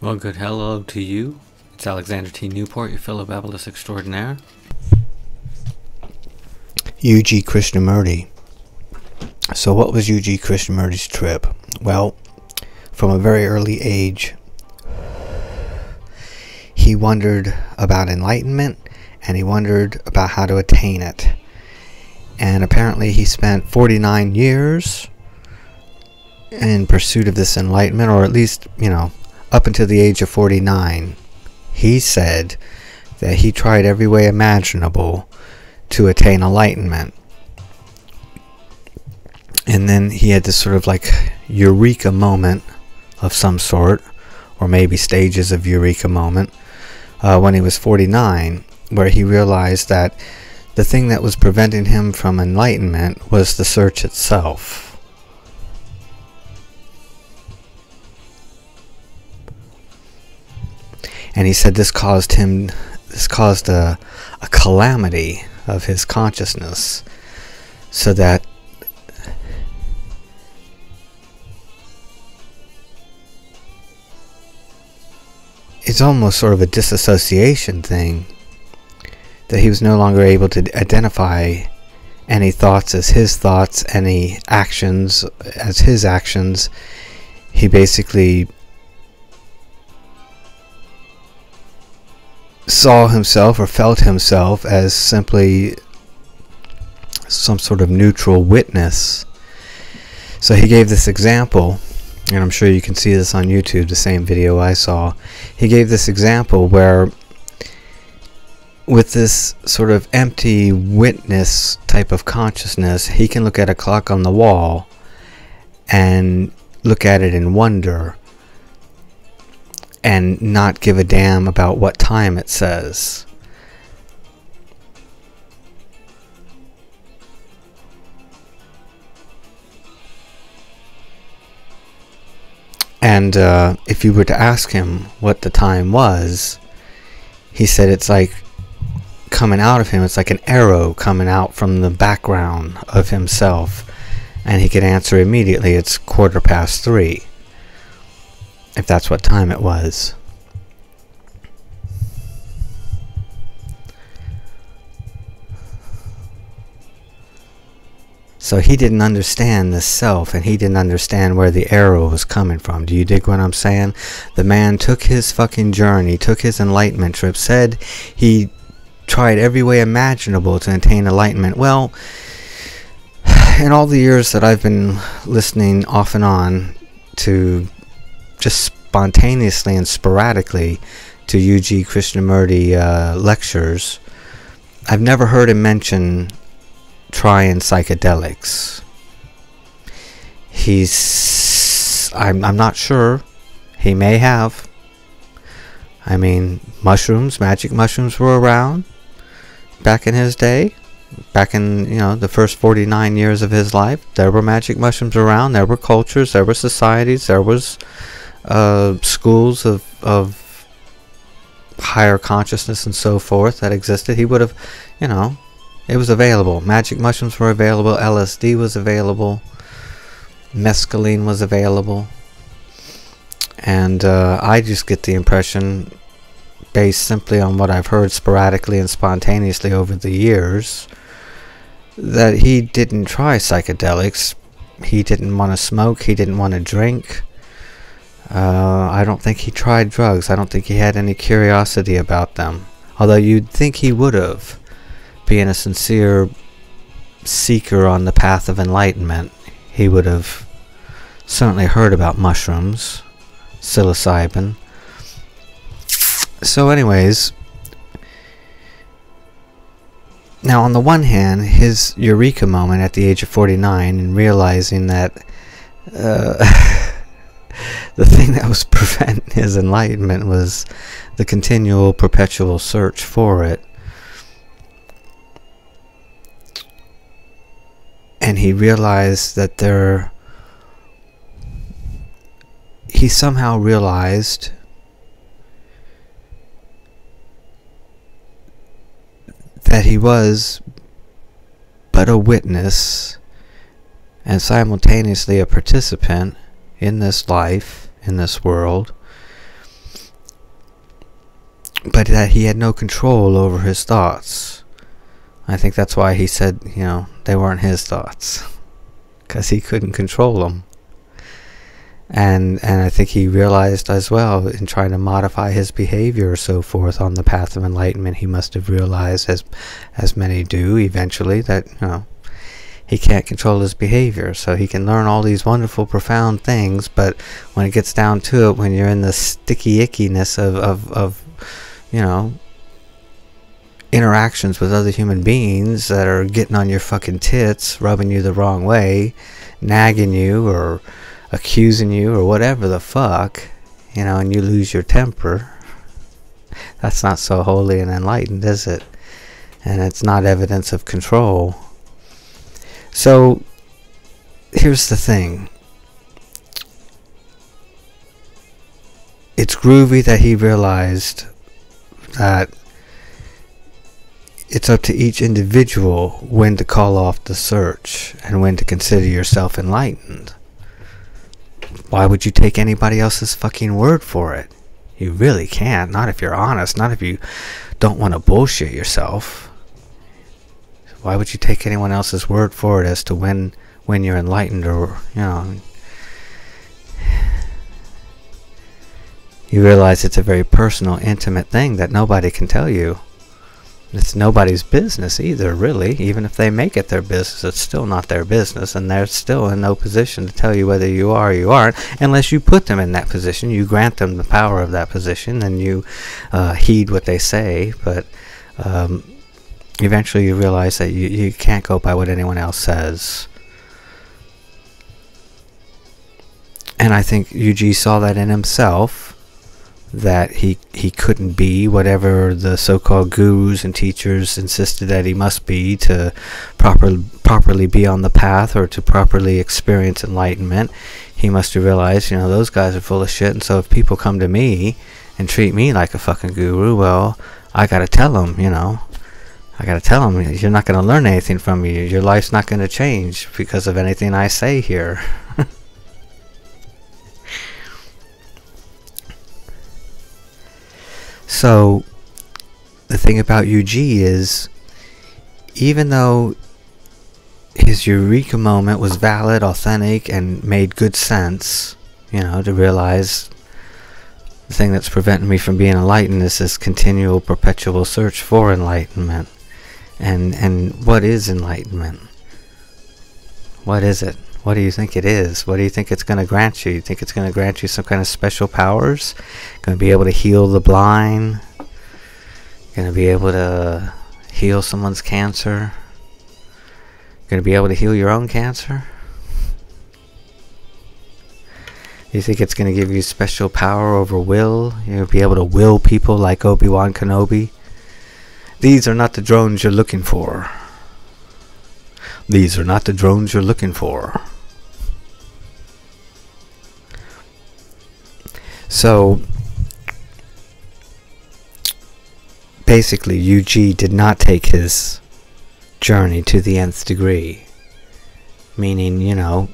Well, good hello to you. It's Alexander T. Newport, your Philobabblist Extraordinaire. U.G. Krishnamurti. So what was U.G. Krishnamurti's trip? Well, from a very early age, he wondered about enlightenment, and he wondered about how to attain it. And apparently he spent 49 years in pursuit of this enlightenment, or at least, up until the age of 49. He said that he tried every way imaginable to attain enlightenment. And then he had this sort of like eureka moment of some sort, or maybe stages of eureka moment, when he was 49, where he realized that the thing that was preventing him from enlightenment was the search itself. And he said this caused a calamity of his consciousness, so that it's almost sort of a disassociation thing, that he was no longer able to identify any thoughts as his thoughts, any actions as his actions. He basically saw himself or felt himself as simply some sort of neutral witness. So he gave this example, and I'm sure you can see this on YouTube, the same video I saw. He gave this example where, with this sort of empty witness type of consciousness, he can look at a clock on the wall and look at it in wonder and not give a damn about what time it says. And if you were to ask him what the time was, he said it's like coming out of him, it's like an arrow coming out from the background of himself. And he could answer immediately, it's 3:15. If that's what time it was. So he didn't understand the self, and he didn't understand where the arrow was coming from. Do you dig what I'm saying? The man took his fucking journey, took his enlightenment trip, said he tried every way imaginable to attain enlightenment. Well, in all the years that I've been listening off and on to just spontaneously and sporadically to U.G. Krishnamurti lectures, I've never heard him mention trying psychedelics. I'm not sure. He may have. I mean, magic mushrooms were around back in his day. Back in, the first 49 years of his life, there were magic mushrooms around. There were cultures, there were societies, there was schools of higher consciousness and so forth that existed. He would have, it was available. Magic mushrooms were available. LSD was available. Mescaline was available. And I just get the impression, based simply on what I've heard sporadically and spontaneously over the years, that he didn't try psychedelics. He didn't want to smoke. He didn't want to drink. I don't think he tried drugs. I don't think he had any curiosity about them. Although you'd think he would have, being a sincere seeker on the path of enlightenment. He would have certainly heard about mushrooms, psilocybin. So anyways, now on the one hand, his eureka moment at the age of 49 and realizing that the thing that was preventing his enlightenment was the continual, perpetual search for it. And he realized that he somehow realized that he was but a witness and simultaneously a participant in this life, in this world, but that he had no control over his thoughts. I think that's why he said, they weren't his thoughts, because he couldn't control them. And I think he realized as well, in trying to modify his behavior or so forth on the path of enlightenment, he must have realized, as many do eventually, that he can't control his behavior. So he can learn all these wonderful, profound things, but when it gets down to it, when you're in the sticky ickiness of interactions with other human beings that are getting on your fucking tits, rubbing you the wrong way, nagging you or accusing you or whatever the fuck, and you lose your temper, that's not so holy and enlightened, is it? And it's not evidence of control. So here's the thing. It's groovy that he realized that it's up to each individual when to call off the search and when to consider yourself enlightened. Why would you take anybody else's fucking word for it? You really can't. Not if you're honest. Not if you don't want to bullshit yourself. Why would you take anyone else's word for it as to when you're enlightened, or, you realize it's a very personal, intimate thing that nobody can tell you. It's nobody's business either, really. Even if they make it their business, it's still not their business, and they're still in no position to tell you whether you are or you aren't, unless you put them in that position. You grant them the power of that position, and you heed what they say. But eventually you realize that you can't go by what anyone else says. And I think UG saw that in himself, that he couldn't be whatever the so-called gurus and teachers insisted that he must be to properly be on the path or to properly experience enlightenment. He must have realized, those guys are full of shit, and so if people come to me and treat me like a fucking guru, well, I gotta tell them, I gotta tell them, you're not gonna learn anything from me. Your life's not gonna change because of anything I say here. So, the thing about UG is, even though his eureka moment was valid, authentic, and made good sense, to realize the thing that's preventing me from being enlightened is this continual, perpetual search for enlightenment. And what is enlightenment? What is it? What do you think it is? What do you think it's going to grant you? You think it's going to grant you some kind of special powers? Going to be able to heal the blind? Going to be able to heal someone's cancer? Going to be able to heal your own cancer? You think it's going to give you special power over will? You'll be able to will people like Obi-Wan Kenobi? These are not the drones you're looking for. These are not the drones you're looking for. So, basically, UG did not take his journey to the nth degree. Meaning,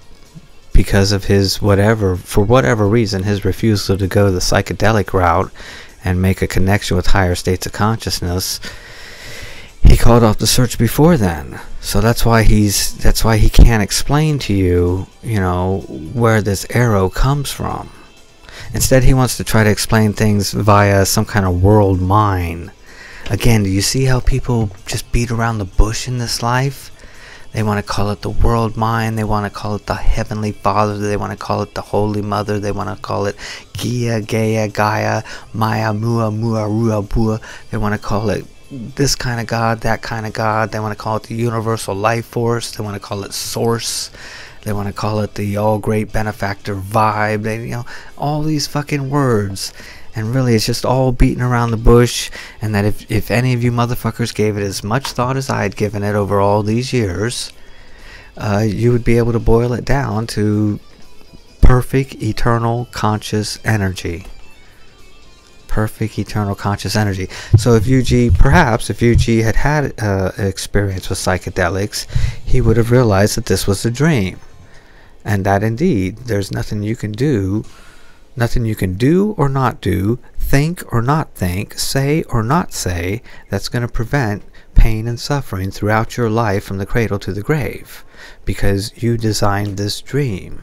because of his for whatever reason, his refusal to go the psychedelic route and make a connection with higher states of consciousness, he called off the search before then. So that's why he can't explain to you, where this arrow comes from. Instead, he wants to try to explain things via some kind of world mind. Again, do you see how people just beat around the bush in this life? They want to call it the world mind. They want to call it the Heavenly Father. They want to call it the Holy Mother. They want to call it Gia, Gaia, Gaia, Maya, Mua, Mua, Rua, Bua. They want to call it this kind of God, that kind of God. They want to call it the universal life force. They want to call it source. They want to call it the all great benefactor vibe. They, all these fucking words. And really, it's just all beating around the bush. And that if any of you motherfuckers gave it as much thought as I had given it over all these years, you would be able to boil it down to perfect, eternal, conscious energy. Perfect, eternal, conscious energy. So if UG had an experience with psychedelics, he would have realized that this was a dream. And that indeed, there's nothing you can do or not do, think or not think, say or not say, that's going to prevent pain and suffering throughout your life from the cradle to the grave, because you designed this dream.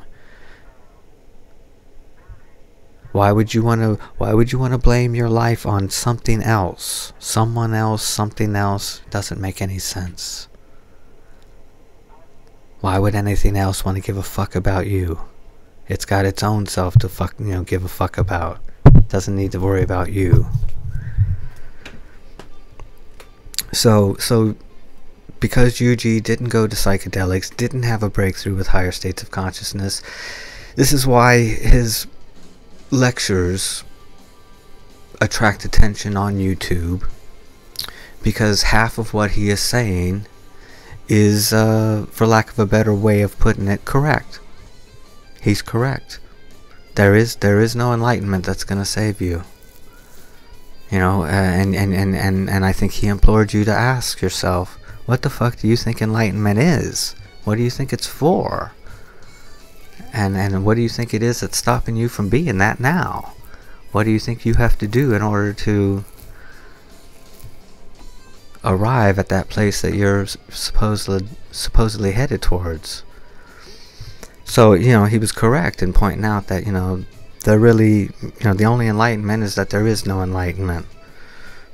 Why would you want to blame your life on something else? Someone else, something else? Doesn't make any sense. Why would anything else want to give a fuck about you? It's got its own self to give a fuck about. It doesn't need to worry about you. So because Yuji didn't go to psychedelics, didn't have a breakthrough with higher states of consciousness, this is why his lectures attract attention on YouTube, because half of what he is saying is, for lack of a better way of putting it, correct. He's correct. There is no enlightenment that's going to save you. And I think he implored you to ask yourself, what the fuck do you think enlightenment is? What do you think it's for? And what do you think it is that's stopping you from being that now? What do you think you have to do in order to arrive at that place that you're supposedly headed towards? So, he was correct in pointing out that, the only enlightenment is that there is no enlightenment.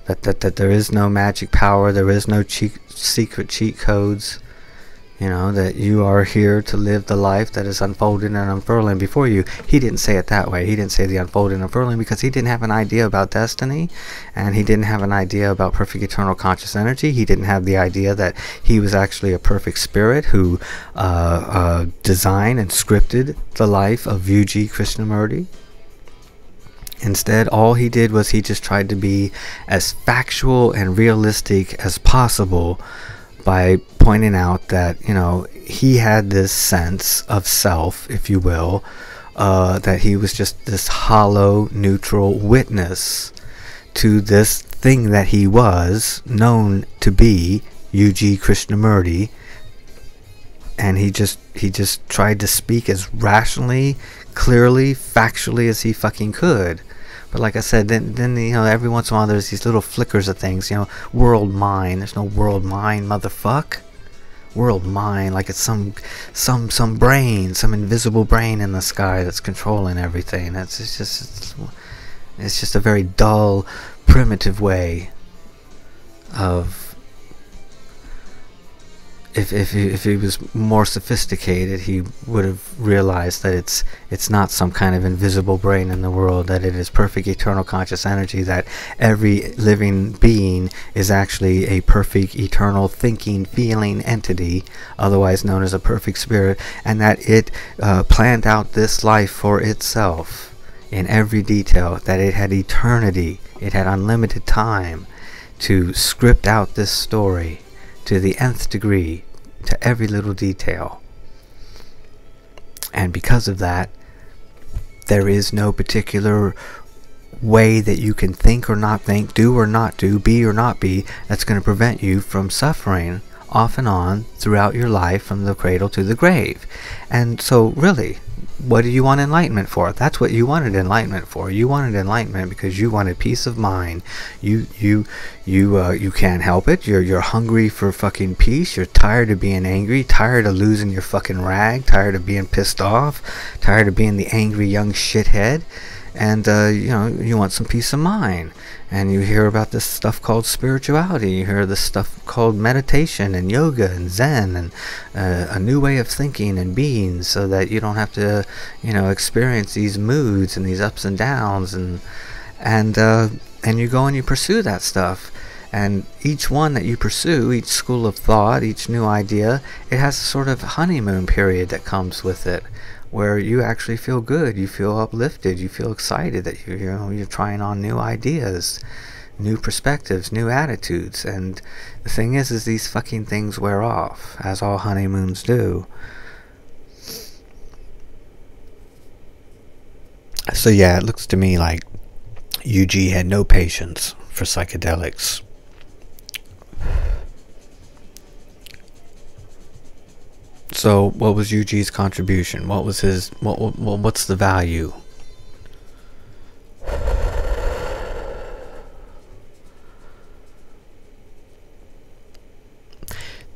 That there is no magic power, there is no secret cheat codes. That you are here to live the life that is unfolding and unfurling before you. He didn't say it that way. He didn't say the unfolding and unfurling because he didn't have an idea about destiny, and he didn't have an idea about perfect eternal conscious energy. He didn't have the idea that he was actually a perfect spirit who designed and scripted the life of Yuji Krishnamurti. Instead, all he did was he just tried to be as factual and realistic as possible by pointing out that, he had this sense of self, if you will, that he was just this hollow, neutral witness to this thing that he was known to be, Yuji Krishnamurti, and he just tried to speak as rationally, clearly, factually as he fucking could. But like I said, then every once in a while there's these little flickers of things, world mind. There's no world mind, motherfuck. World mind, like it's some brain, some invisible brain in the sky that's controlling everything. It's just a very dull, primitive way of. If he was more sophisticated, he would have realized that it's not some kind of invisible brain in the world, that it is perfect eternal conscious energy, that every living being is actually a perfect eternal thinking, feeling entity, otherwise known as a perfect spirit, and that it planned out this life for itself in every detail, that it had eternity, it had unlimited time to script out this story to the nth degree, to every little detail. And because of that, there is no particular way that you can think or not think, do or not do, be or not be, that's going to prevent you from suffering off and on throughout your life from the cradle to the grave. And so really, what do you want enlightenment for? That's what you wanted enlightenment for. You wanted enlightenment because you wanted peace of mind. You can't help it. You're hungry for fucking peace. You're tired of being angry, tired of losing your fucking rag, tired of being pissed off, tired of being the angry young shithead, and you want some peace of mind. And you hear about this stuff called spirituality. You hear this stuff called meditation and yoga and Zen and a new way of thinking and being, so that you don't have to, experience these moods and these ups and downs, and you go and you pursue that stuff. And each one that you pursue, each school of thought, each new idea, it has a sort of honeymoon period that comes with it, where you actually feel good, you feel uplifted, you feel excited that you're trying on new ideas, new perspectives, new attitudes. And the thing is these fucking things wear off, as all honeymoons do. So yeah, it looks to me like Yuji had no patience for psychedelics. So what was Yuji's contribution? What was his, what's the value?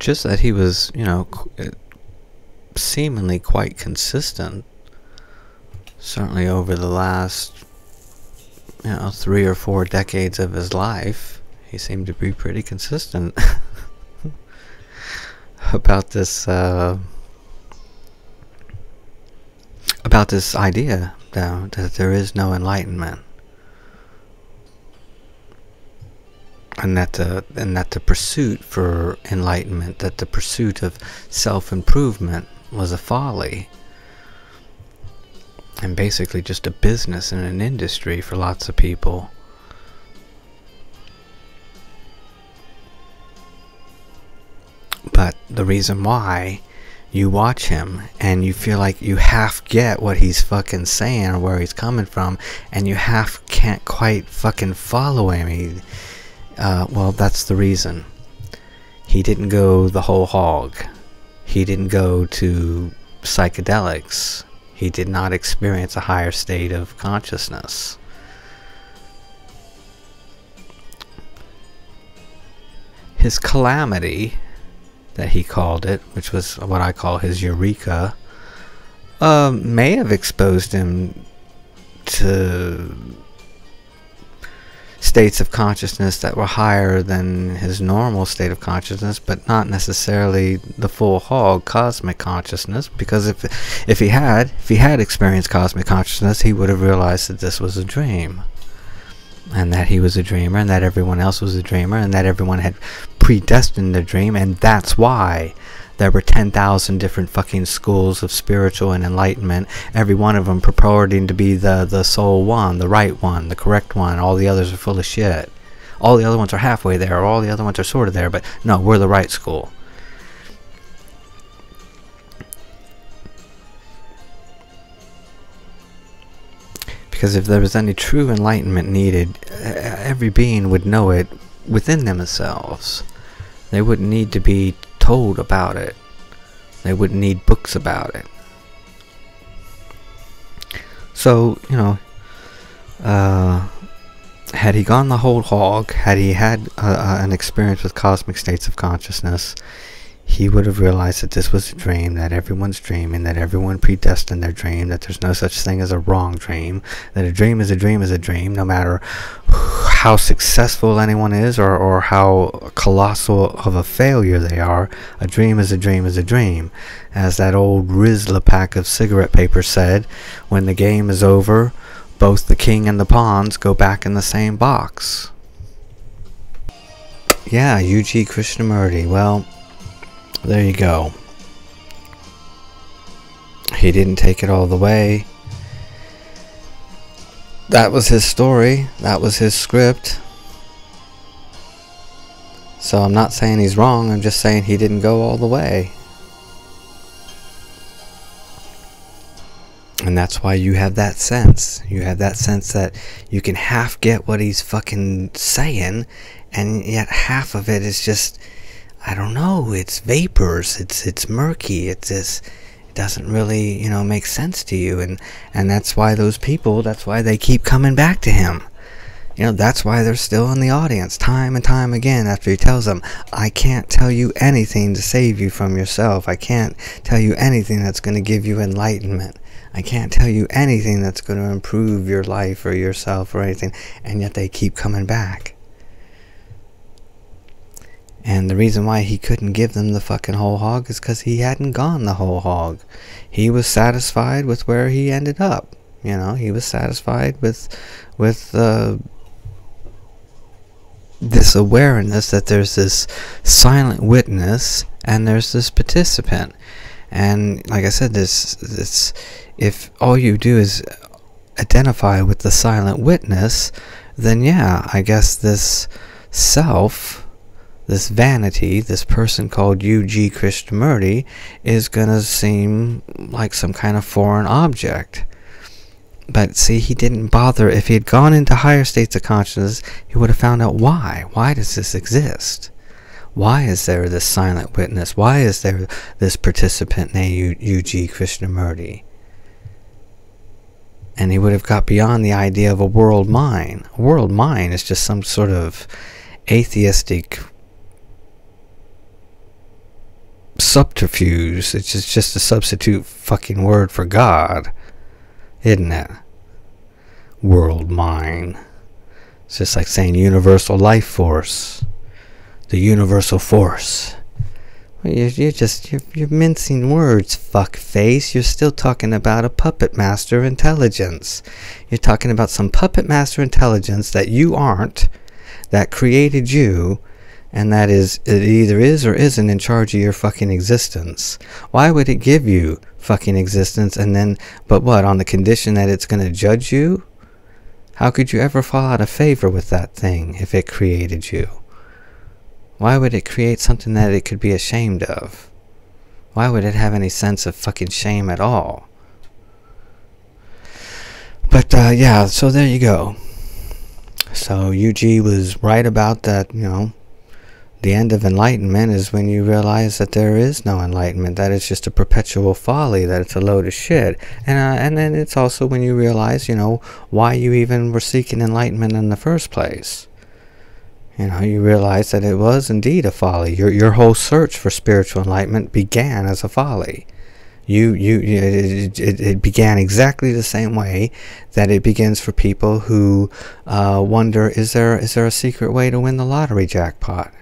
just that he was, seemingly quite consistent. Certainly over the last, 3 or 4 decades of his life, he seemed to be pretty consistent about this idea that there is no enlightenment, and that the pursuit for enlightenment, that the pursuit of self-improvement was a folly, and basically just a business and an industry for lots of people. But the reason why you watch him and you feel like you half get what he's fucking saying or where he's coming from, and you half can't quite fucking follow him, well, that's the reason. He didn't go the whole hog. He didn't go to psychedelics. He did not experience a higher state of consciousness. His calamity, that he called it, which was what I call his eureka, may have exposed him to states of consciousness that were higher than his normal state of consciousness, but not necessarily the full hog cosmic consciousness, because if he had experienced cosmic consciousness, he would have realized that this was a dream, and that he was a dreamer, and that everyone else was a dreamer, and that everyone had predestined a dream, and that's why there were 10,000 different fucking schools of spiritual and enlightenment, every one of them purporting to be the sole one, the right one, the correct one. All the others are full of shit. All the other ones are halfway there, or all the other ones are sort of there, but no, we're the right school. Because if there was any true enlightenment needed, every being would know it within themselves. They wouldn't need to be told about it. They wouldn't need books about it. So, had he gone the whole hog, had he had an experience with cosmic states of consciousness, he would have realized that this was a dream, that everyone's dreaming, that everyone predestined their dream, that there's no such thing as a wrong dream, that a dream is a dream is a dream, no matter how successful anyone is, or how colossal of a failure they are. A dream is a dream is a dream. As that old Rizla pack of cigarette paper said, when the game is over, both the king and the pawns go back in the same box. Yeah, U.G. Krishnamurti, well, there you go. He didn't take it all the way. That was his story. That was his script. So I'm not saying he's wrong. I'm just saying he didn't go all the way. And that's why you have that sense. You have that sense that you can half get what he's fucking saying, and yet half of it is just, I don't know, it's vapors, it's murky, it doesn't really, make sense to you, and that's why those people, that's why they keep coming back to him. That's why they're still in the audience time and time again after he tells them, I can't tell you anything to save you from yourself. I can't tell you anything that's going to give you enlightenment. I can't tell you anything that's going to improve your life or yourself or anything, and yet they keep coming back. And the reason why he couldn't give them the fucking whole hog is because he hadn't gone the whole hog. He was satisfied with where he ended up. He was satisfied with this awareness that there's this silent witness and there's this participant. And like I said, this if all you do is identify with the silent witness, then yeah, I guess this self, this vanity, this person called U.G. Krishnamurti, is going to seem like some kind of foreign object. But see, he didn't bother. If he had gone into higher states of consciousness, he would have found out why. Why does this exist? Why is there this silent witness? Why is there this participant named U.G. Krishnamurti? And he would have got beyond the idea of a world mind. A world mind is just some sort of atheistic subterfuge. It's just a substitute fucking word for God, isn't it? World mind. It's just like saying universal life force, the universal force. Well, you're mincing words, fuckface. You're still talking about a puppet master intelligence. You're talking about some puppet master intelligence that you aren't, that created you, and that is, it either is or isn't in charge of your fucking existence. Why would it give you fucking existence and then, but what, on the condition that it's going to judge you? How could you ever fall out of favor with that thing if it created you? Why would it create something that it could be ashamed of? Why would it have any sense of fucking shame at all? But yeah, so there you go. So UG was right about that, you know. The end of enlightenment is when you realize that there is no enlightenment, that it's just a perpetual folly, that it's a load of shit. And then it's also when you realize, you know, why you even were seeking enlightenment in the first place. You know, you realize that it was indeed a folly. Your whole search for spiritual enlightenment began as a folly. It began exactly the same way that it begins for people who wonder, is there a secret way to win the lottery jackpot?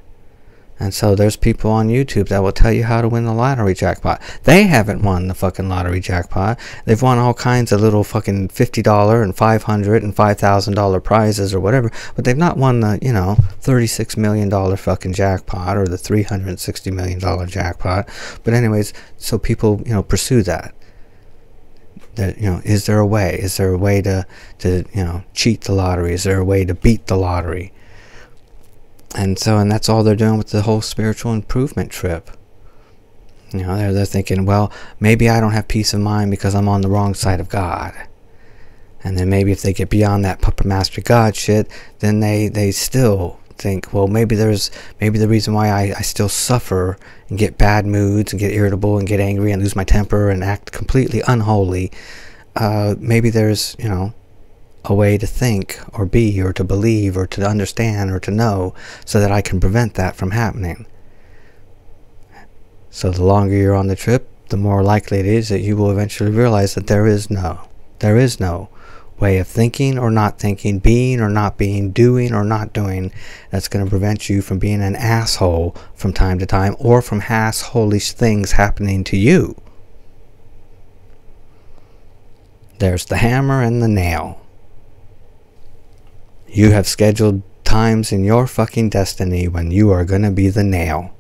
And so there's people on YouTube that will tell you how to win the lottery jackpot. They haven't won the fucking lottery jackpot. They've won all kinds of little fucking $50 and $500 and $5,000 prizes or whatever, but they've not won the, you know, $36 million fucking jackpot or the $360 million jackpot. But anyways, so people, you know, pursue that. That, you know, is there a way? Is there a way to you know, cheat the lottery? Is there a way to beat the lottery? And that's all they're doing with the whole spiritual improvement trip. You know, they're thinking, well, maybe I don't have peace of mind because I'm on the wrong side of God. And then maybe if they get beyond that puppet master God shit, then they still think, well, maybe the reason why I still suffer and get bad moods and get irritable and get angry and lose my temper and act completely unholy, maybe there's, you know, a way to think or be or to believe or to understand or to know so that I can prevent that from happening. So the longer you're on the trip, the more likely it is that you will eventually realize that there is no way of thinking or not thinking, being or not being, doing or not doing, that's going to prevent you from being an asshole from time to time or from asshole-ish things happening to you. There's the hammer and the nail. You have scheduled times in your fucking destiny when you are going to be the nail.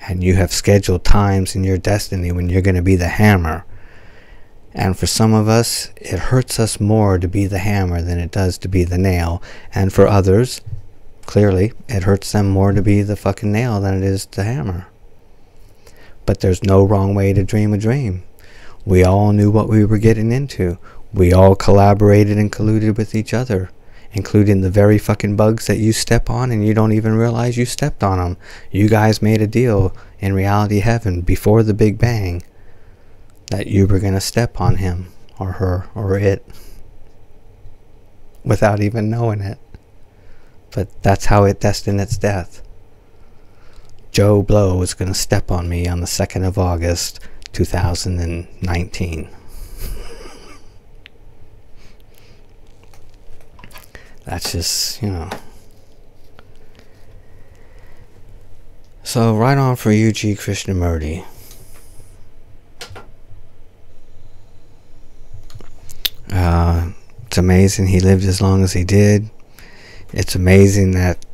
And you have scheduled times in your destiny when you're going to be the hammer. And for some of us, it hurts us more to be the hammer than it does to be the nail. And for others, clearly, it hurts them more to be the fucking nail than it is the hammer. But there's no wrong way to dream a dream. We all knew what we were getting into. We all collaborated and colluded with each other, including the very fucking bugs that you step on and you don't even realize you stepped on them. You guys made a deal in reality heaven before the Big Bang that you were going to step on him or her or it without even knowing it. But that's how it destined its death. Joe Blow was going to step on me on the 2nd of August, 2019. That's just, you know. So, right on for UG Krishnamurti. It's amazing he lived as long as he did. It's amazing that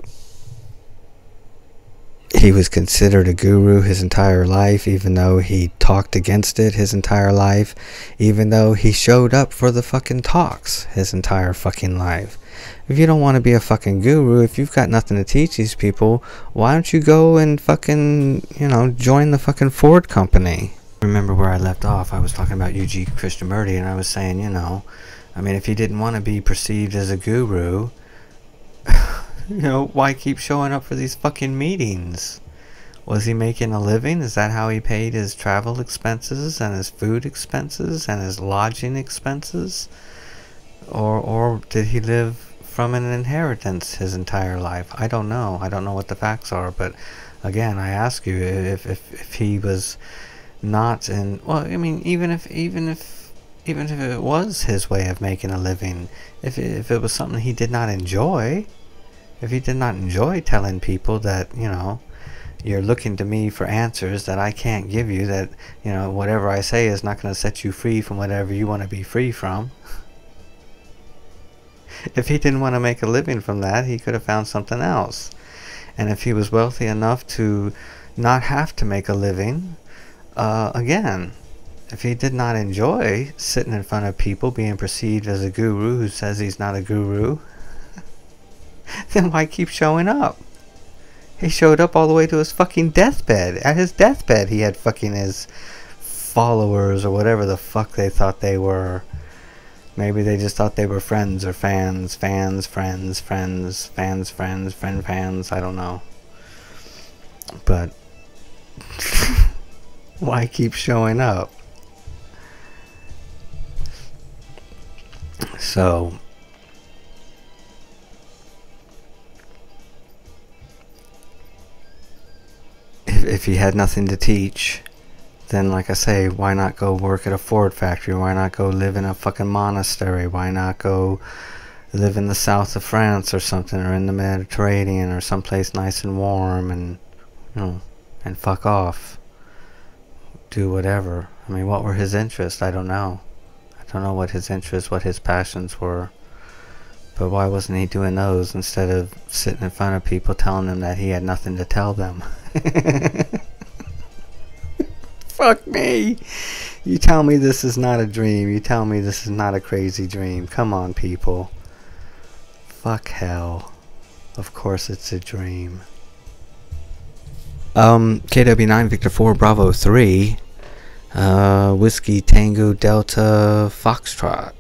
he was considered a guru his entire life, even though he talked against it his entire life, even though he showed up for the fucking talks his entire fucking life. If you don't want to be a fucking guru, if you've got nothing to teach these people, why don't you go and fucking, you know, join the fucking Ford company? Remember where I left off, I was talking about UG Krishnamurti, and I was saying, you know, I mean, if he didn't want to be perceived as a guru, you know, why keep showing up for these fucking meetings? Was he making a living? Is that how he paid his travel expenses and his food expenses and his lodging expenses? Or did he live from an inheritance his entire life? I don't know. I don't know what the facts are, but again, I ask you, if he was not in, well, I mean, even if it was his way of making a living, if it was something he did not enjoy, if he did not enjoy telling people that, you know, you're looking to me for answers that I can't give you, that, you know, whatever I say is not going to set you free from whatever you want to be free from. If he didn't want to make a living from that, he could have found something else. And if he was wealthy enough to not have to make a living, again, if he did not enjoy sitting in front of people being perceived as a guru who says he's not a guru, then why keep showing up? He showed up all the way to his fucking deathbed. At his deathbed, he had fucking his followers or whatever the fuck they thought they were. Maybe they just thought they were friends or fans, fans, friends, friends, fans, friends, friend, fans. I don't know. But why keep showing up? So if he had nothing to teach, then, like I say, why not go work at a Ford factory? Why not go live in a fucking monastery? Why not go live in the south of France or something, or in the Mediterranean, or someplace nice and warm, and, you know, and fuck off? Do whatever. I mean, what were his interests? I don't know. I don't know what his interests, what his passions were. But why wasn't he doing those instead of sitting in front of people telling them that he had nothing to tell them? Fuck me. You tell me this is not a dream. You tell me this is not a crazy dream. Come on, people. Fuck hell. Of course it's a dream. KW9 Victor 4 Bravo 3 Whiskey Tango Delta Foxtrot.